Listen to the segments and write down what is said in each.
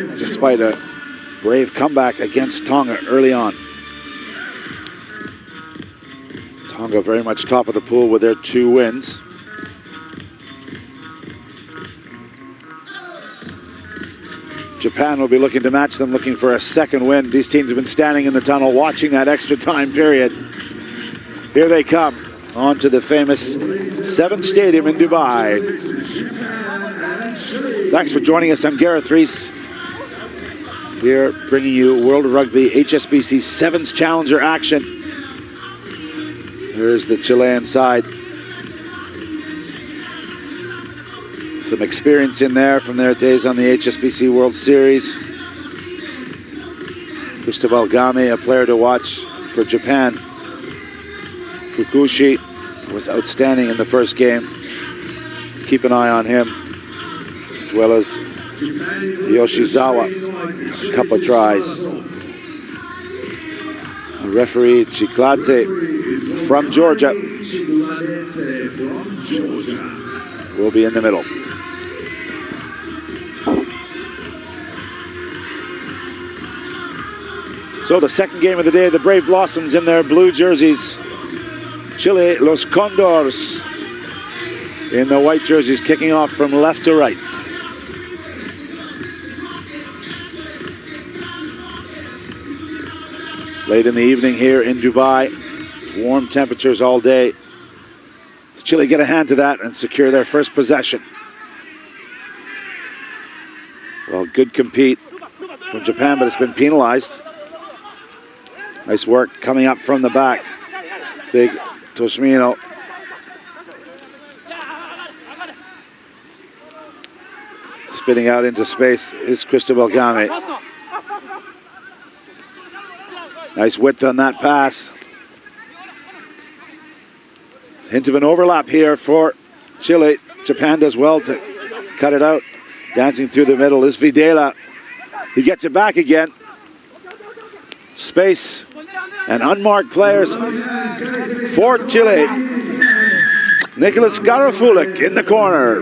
despite a brave comeback against Tonga early on. Tonga very much top of the pool with their 2 wins. Japan will be looking to match them, looking for a second win. These teams have been standing in the tunnel watching that extra time period. Here they come onto the famous 7th Stadium in Dubai. Thanks for joining us. I'm Gareth Reese, here bringing you World Rugby HSBC 7s Challenger action. Here's the Chilean side. Some experience in there from their days on the HSBC World Series. Cristobal Game, a player to watch for Japan. Fukushi was outstanding in the first game. Keep an eye on him, as well as Yoshizawa, a couple of tries. The referee Chikladze from Georgia will be in the middle. So the second game of the day, the Brave Blossoms in their blue jerseys. Chile, Los Condores in the white jerseys, kicking off from left to right. Late in the evening here in Dubai, warm temperatures all day. Does Chile get a hand to that and secure their first possession? Well, good compete from Japan, but it's been penalized. Nice work coming up from the back. Big Toshimino. Spinning out into space is Cristobal Game. Nice width on that pass. Hint of an overlap here for Chile. Japan does well to cut it out. Dancing through the middle is Videla. He gets it back again. Space and unmarked players for Chile. Nicholas Garafulik in the corner.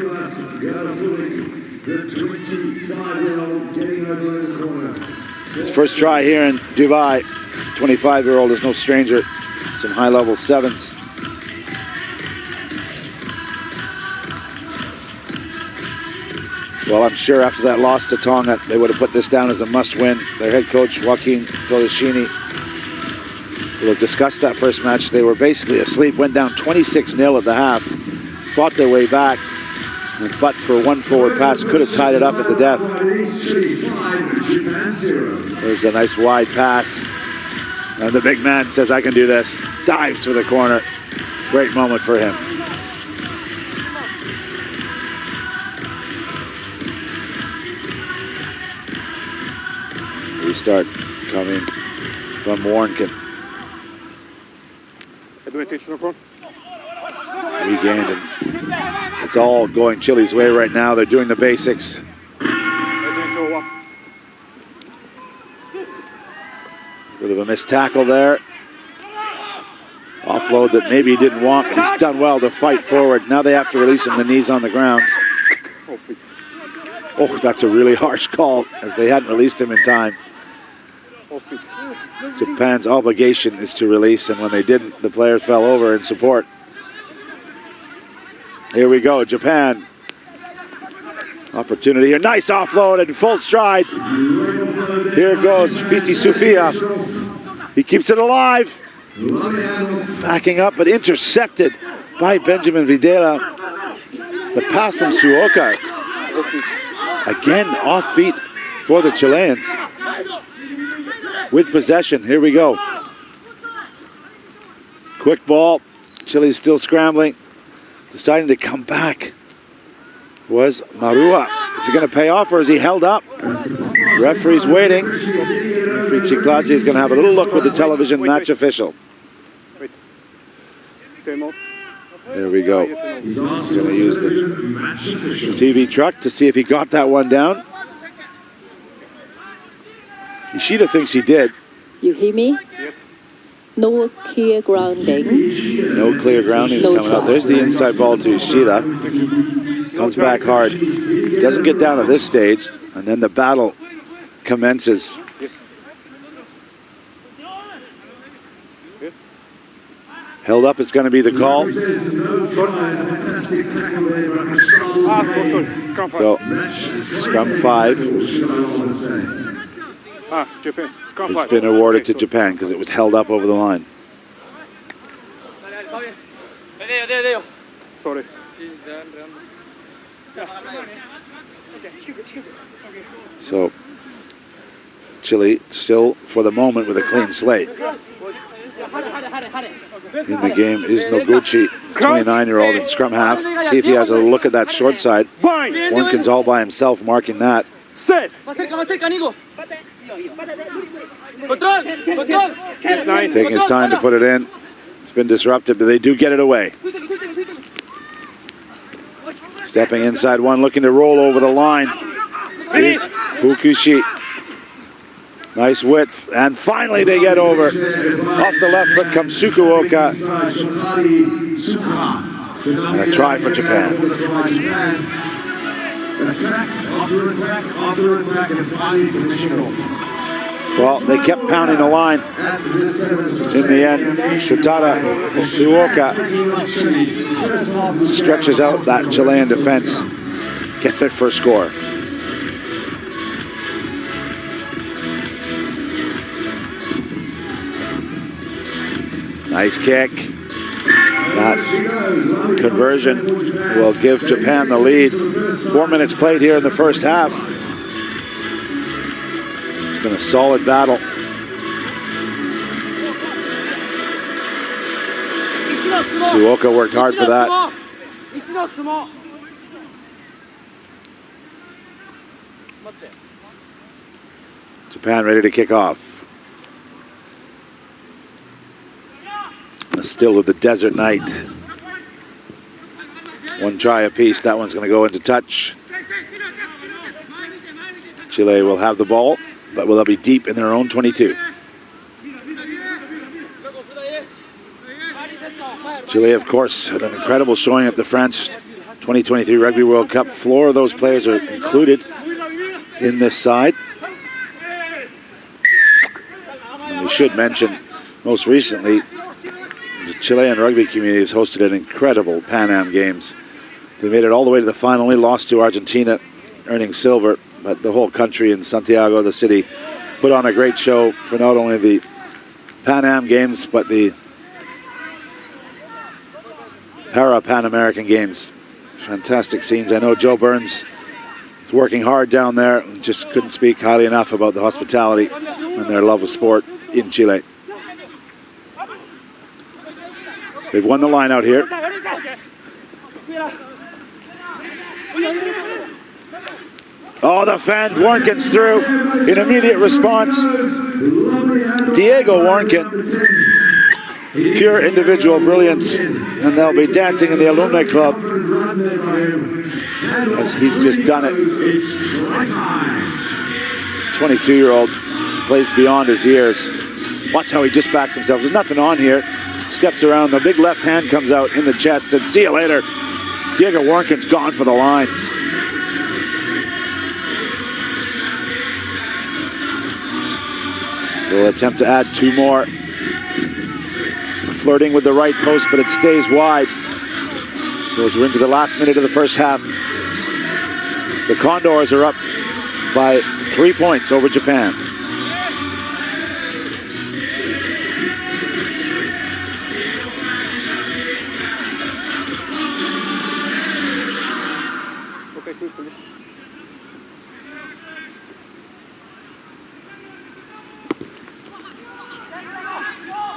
His first try here in Dubai. 25-year-old is no stranger. Some high-level 7s. Well, I'm sure after that loss to Tonga, they would have put this down as a must-win. Their head coach, Joaquin Toleshini, will have discussed that first match. They were basically asleep, went down 26-0 at the half, fought their way back, but for one forward pass, could have tied it up at the death. There's a nice wide pass. And the big man says, I can do this. Dives to the corner. Great moment for him. Restart coming from Warnken. Regained, and it's all going Chile's way right now. They're doing the basics. Bit of a missed tackle there. Offload that maybe he didn't want, but he's done well to fight forward. Now they have to release him, the knees on the ground. Oh, that's a really harsh call, as they hadn't released him in time. Japan's obligation is to release, and when they didn't, the players fell over in support. Here we go, Japan. Opportunity here, nice offload and full stride. Here goes Fiti Sufia. He keeps it alive. Backing up, but intercepted by Benjamin Videla. The pass from Suoka. Again, off feet for the Chileans. With possession, here we go. Quick ball, Chile's still scrambling. Deciding to come back was Marua. Is he going to pay off or is he held up? Referee's waiting. Referee Chikladze is going to have a little look with the television match official. There we go. He's going to use the TV truck to see if he got that one down. Ishida thinks he did. You hear me? Yes. No clear grounding. No clear grounding No coming up. There's the inside ball to Ishida. Comes back hard. Doesn't get down at this stage. And then the battle commences. Held up, it's going to be the call. So, scrum 5. It's been awarded to Japan because it was held up over the line. Sorry. So, Chile still, for the moment, with a clean slate. In the game is Noguchi, 29-year-old in scrum half. See if he has a look at that short side. Warnken's all by himself marking that. Taking his time to put it in. It's been disrupted, but they do get it away. Stepping inside one, looking to roll over the line is Fukushi. Nice width, and finally they get over. Off the left foot comes Sukuoka. And a try for Japan. Well, they kept pounding the line. In the end, Shutara Suoka stretches out that Chilean defense, gets their first score. Nice kick. That conversion will give Japan the lead. 4 minutes played here in the first half. It's been a solid battle. Suoka worked hard for that. Japan ready to kick off. Still with the desert night. One try apiece. That one's going to go into touch. Chile will have the ball, but will be deep in their own 22. Chile, of course, had an incredible showing at the France 2023 Rugby World Cup. 4 of those players are included in this side. And we should mention, most recently, the Chilean rugby community has hosted an incredible Pan Am Games. They made it all the way to the final, only lost to Argentina, earning silver, but the whole country in Santiago, the city, put on a great show for not only the Pan Am Games, but the Para-Pan American Games. Fantastic scenes. I know Joe Burns is working hard down there, and just couldn't speak highly enough about the hospitality and their love of sport in Chile. They've won the line out here. Oh, the fan, Warnken's through in immediate response. Diego Warnken, pure individual brilliance, and they'll be dancing in the alumni club as he's just done it. 22-year-old plays beyond his years. Watch how he just backs himself. There's nothing on here. Steps around, the big left hand comes out in the chest, and see you later. Diego Warnken's gone for the line. They'll attempt to add 2 more. Flirting with the right post, but it stays wide. So as we're into the last minute of the first half, the Condors are up by 3 points over Japan.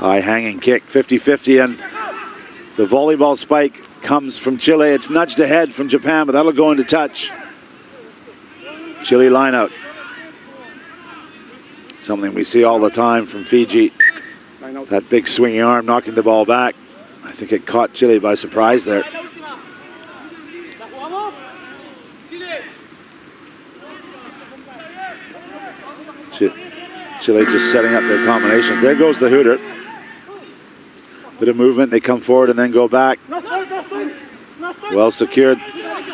High hanging kick, 50-50, and the volleyball spike comes from Chile. It's nudged ahead from Japan, but that'll go into touch. Chile line out. Something we see all the time from Fiji. That big swinging arm knocking the ball back. I think it caught Chile by surprise there. Chile just setting up their combination. There goes the hooter. Bit of movement, they come forward and then go back. Well secured.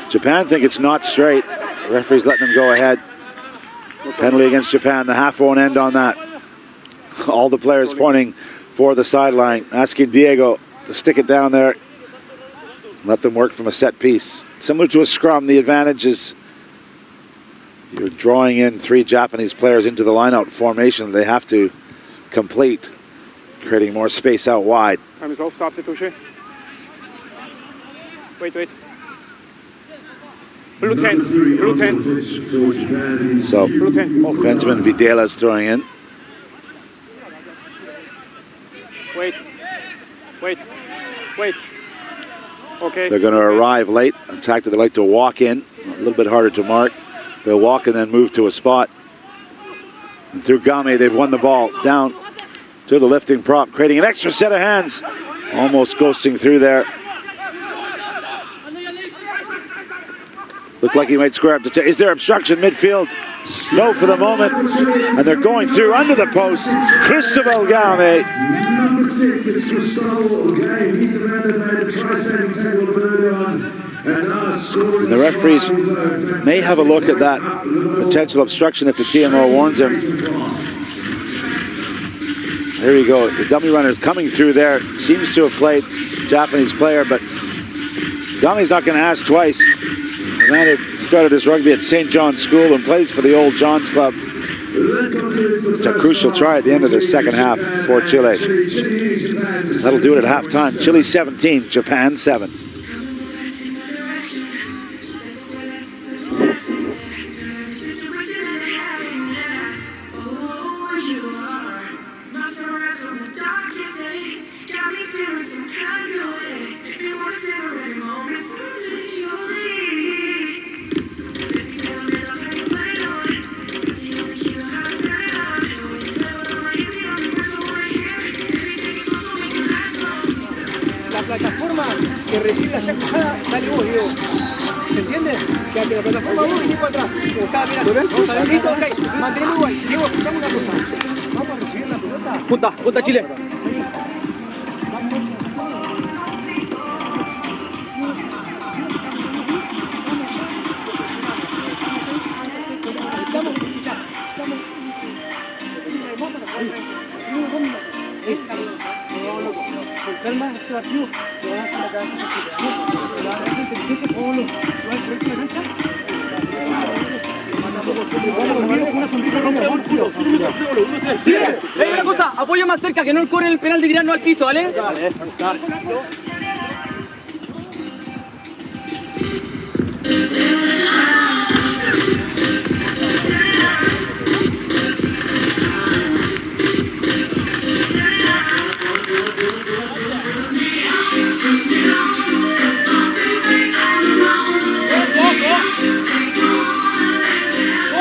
Japan think it's not straight. The referee's letting them go ahead. Penalty against Japan. The half won't end on that. All the players pointing for the sideline, asking Diego to stick it down there. Let them work from a set piece. Similar to a scrum, the advantage is you're drawing in 3 Japanese players into the line-out formation they have to complete, creating more space out wide. Time is off, stop the touche. Wait. Blue 10, blue 10. So, Blue 10. Off. Benjamin Videla is throwing in. Wait. Okay. They're going to arrive late. In fact, they like to walk in. A little bit harder to mark. They'll walk and then move to a spot. And through Game, they've won the ball down to the lifting prop, creating an extra set of hands. Almost ghosting through there. Looked like he might square up to Is there obstruction midfield? No for the moment. And they're going through under the post. Cristobal Game. Number 6, it's Cristobal Game. He's the man that made the try-saving tackle early on. And the referees may have a look at that potential obstruction if the TMO warns him. There you go. The dummy runner is coming through there. Seems to have played Japanese player, but Game's not going to ask twice. The man had started his rugby at St. John's School and plays for the Old John's Club. It's a crucial try at the end of the second half for Chile. That'll do it at halftime. Chile 17, Japan 7. Plataforma que recibe la ya cruzada, dale vos, Diego. ¿Se entiende? Que ante la plataforma vos y Diego atrás. Como estaba mirando. Listo, ok. Mantenemos igual. Diego, escuchame una cosa. Vamos a recibir la pelota. Punta Chile. Calma, este partido se va a hacer la cabeza. La verdad inteligente como lo va al proyecto de derecha. Una sonrisa con el culo. Sí, hay una cosa, apoya más cerca, que no corre el penal de tirar no al piso, ¿vale? Dale.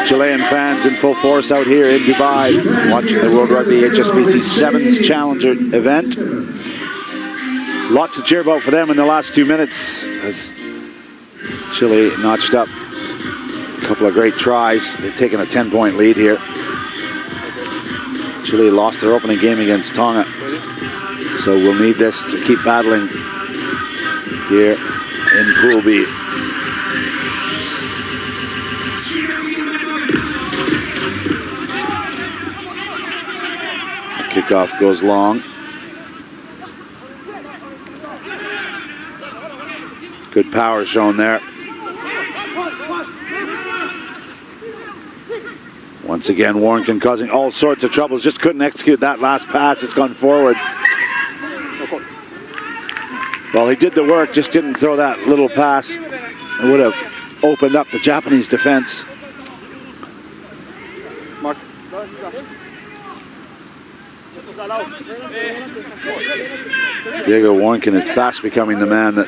Chilean fans in full force out here in Dubai watching the World Rugby HSBC Sevens Challenger event. Lots to cheer about for them in the last 2 minutes as Chile notched up a couple of great tries. They've taken a 10-point lead here. Chile lost their opening game against Tonga, so we'll need this to keep battling here in Pool B. Kickoff goes long. Good power shown there. Once again, Warrington causing all sorts of troubles. Just couldn't execute that last pass. It's gone forward. Well, he did the work, just didn't throw that little pass. It would have opened up the Japanese defense. Mark. Diego Warrington is fast becoming the man that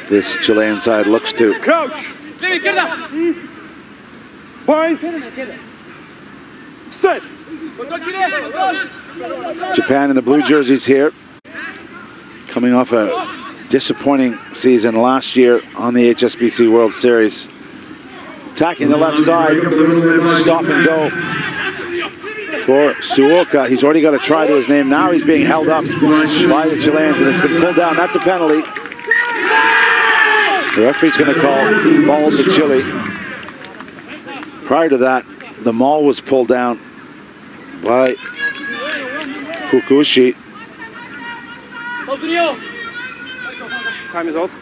this Chilean side looks to. Crouch. Point. Set. Japan in the blue jerseys here, coming off a disappointing season last year on the HSBC World Series. Attacking the left side, stop and go for Suoka. He's already got a try to his name. Now he's being held up by the Chileans and it's been pulled down. That's a penalty. The referee's going to call ball to Chile. Prior to that, The maul was pulled down by Fukushi. Time is off.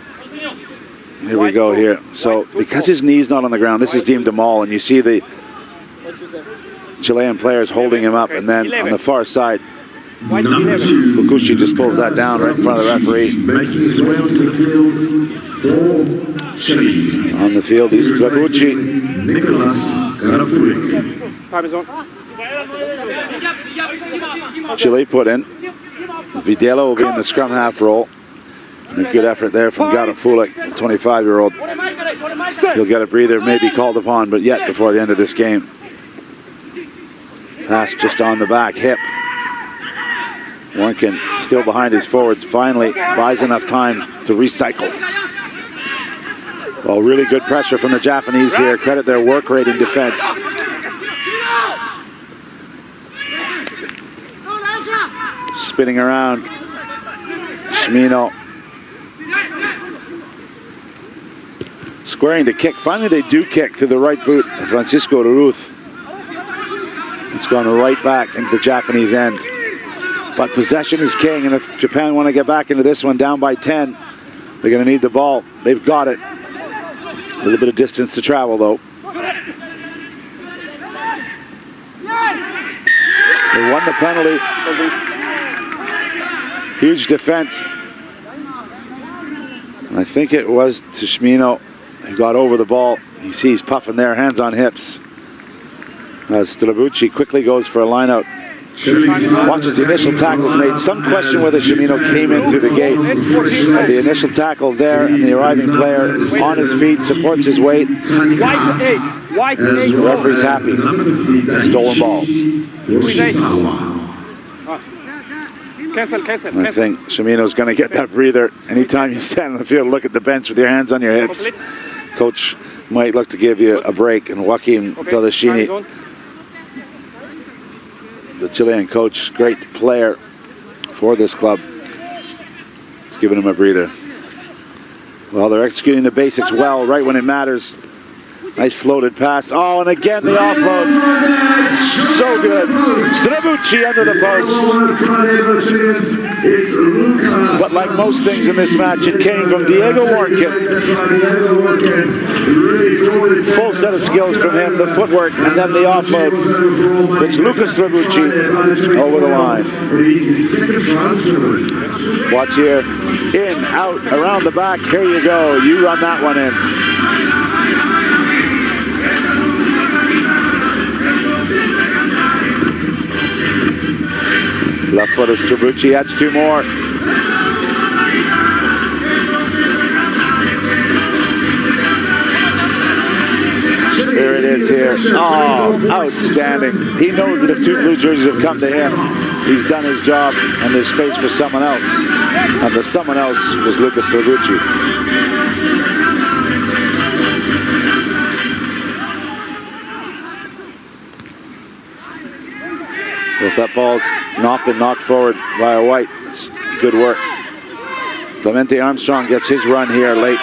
Here we go here. So because his knee's not on the ground, this is deemed a maul, and you see the Chilean players holding him up, and then on the far side, Number 2. Fukushi just pulls that down right in front of the referee. Making his way onto the field for Chile. On the field, he's Draguchi. Nicolas Karafurik. Time is on. Chile put in. Videla will be in the scrum half role. And a good effort there from Garafulik, the 25-year-old. He'll get a breather, maybe called upon, but yet before the end of this game. Pass just on the back hip. Warnkin still behind his forwards, finally buys enough time to recycle. Well, really good pressure from the Japanese here. Credit their work rate in defense. Spinning around. Shimino. Squaring to kick. Finally, they do kick to the right boot. Francisco Ruth. It's gone right back into the Japanese end. But possession is king, and if Japan want to get back into this one down by 10, they're going to need the ball. They've got it. A little bit of distance to travel, though. They won the penalty. Huge defense. And I think it was Tishmino who got over the ball. You see he's puffing there, hands on hips. As Strabucci quickly goes for a line out. Watches the initial tackles made. Some question whether Shimino came in through the gate. But the initial tackle there, and the arriving player on his feet, supports his weight. White 8. White 8. The referee's happy. Stolen ball. Cancel. I think Shimino's going to get that breather. Anytime you stand on the field, look at the bench with your hands on your hips. Coach might look to give you a break. And Joaquim Todashini, the Chilean coach, great player for this club, he's giving him a breather. Well, they're executing the basics well, right when it matters. Nice floated pass. Oh, and again the offload. So good. Strabucci under the post. But like most things in this match, it came from Diego Warnkin. Full set of skills from him, the footwork, and then the offload. It's Lucas Strabucci over the line. Watch here. In, out, around the back. Here you go. You run that one in. Left foot of Strabucci, adds 2 more. Here it is here. Oh, outstanding. He knows that if 2 blue jerseys have come to him, he's done his job and there's space for someone else. And the someone else was Lucas Strabucci. If that ball's knocked forward by a White, it's good work. Clemente Armstrong gets his run here late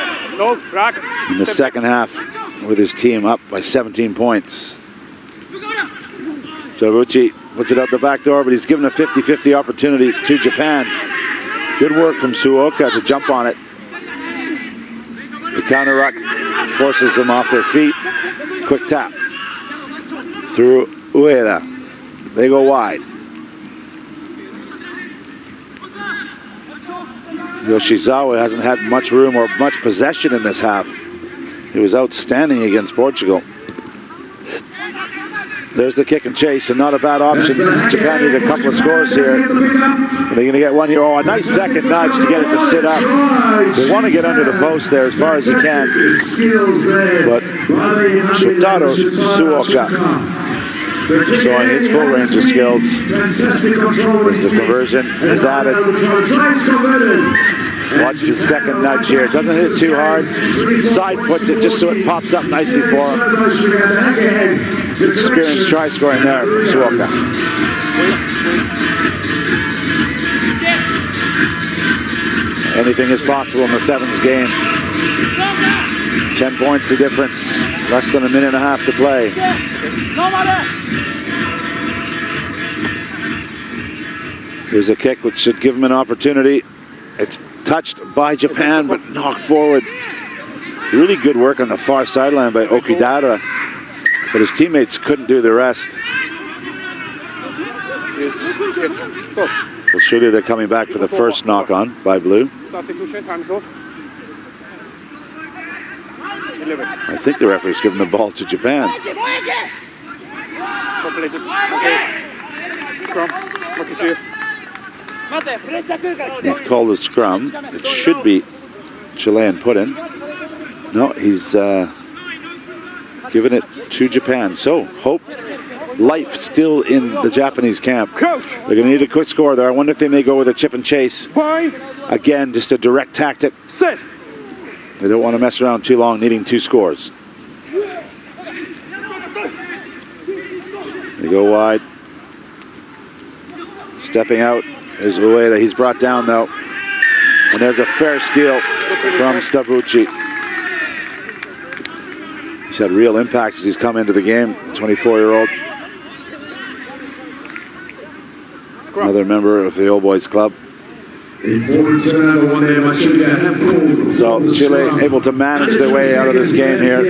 in the second half with his team up by 17 points. Strabucci puts it out the back door, but he's given a 50-50 opportunity to Japan. Good work from Suoka to jump on it. The counter ruck forces them off their feet. Quick tap through Ueda. They go wide. Yoshizawa hasn't had much room or much possession in this half. He was outstanding against Portugal. There's the kick and chase, and not a bad option. Japan need a couple of scores here. Are they going to get one here? Oh, a nice second nudge to get it to sit up. They want to get under the post there as far as they can. But Shotaro Suoka, showing his full range of skills. The conversion is added. Watch the second nudge here. Doesn't hit too hard. Side puts it just so it pops up nicely for him. Experienced try scoring there from Suoka. Anything is possible in the sevens game. 10 points the difference. Less than a minute and a half to play. Here's a kick which should give him an opportunity. It's touched by Japan, but knocked forward. Really good work on the far sideline by Okudara, but his teammates couldn't do the rest. Well, surely they're coming back for the first knock on by Blue. I think the referee's given the ball to Japan. He's called a scrum. It should be Chilean put in. No, he's given it to Japan. So, hope, life still in the Japanese camp. They're going to need a quick score there. I wonder if they may go with a chip and chase. Again, just a direct tactic. They don't want to mess around too long, needing 2 scores. They go wide. Stepping out is the way that he's brought down, though. And there's a fair steal from Stavucci. He's had real impact as he's come into the game, 24-year-old. Another member of the Old Boys Club. So Chile able to manage their way out of this game here.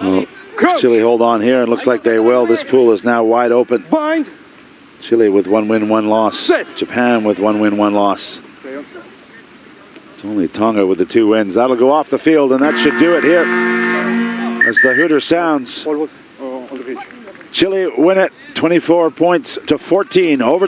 Well, Chile hold on here, and looks like they will. This pool is now wide open. Chile with 1 win, 1 loss. Japan with 1 win, 1 loss. It's only Tonga with the 2 wins. That'll go off the field, and that should do it here. As the hooter sounds. Chile win it 24 points to 14 over